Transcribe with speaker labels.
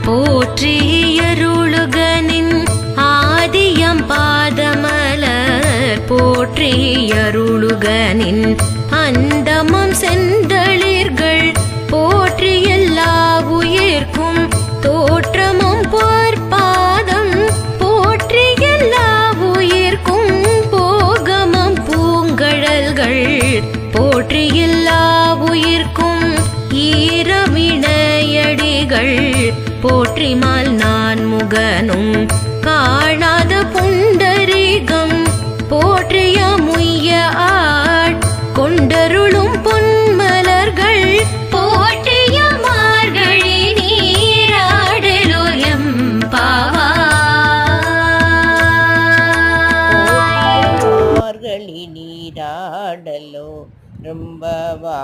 Speaker 1: போற்றியருளுகனின் ஆதியம் பாதமலர் போற்றியருளுகனின் அந்தமம் செந்தளிர்கள் போற்றி எல்லா உயிர்க்கும் தோற்றமும் பொற்பாதம் போற்றி எல்லா உயிர்க்கும் போகமம் பூங்கழல்கள் போற்றி எல்லா உயிர்க்கும் ஈரமிணையடிகள் போற்றிமால் நான் முகனும் காணாத புண்டரீகம் போற்றிய முய்ய ஆட் கொண்டருளும் பொன்மலர்கள் போற்றிய மார்கழி நீராடலோ எம்பாவாய்.
Speaker 2: மார்கழி நீராடலோ எம்பாவாய்.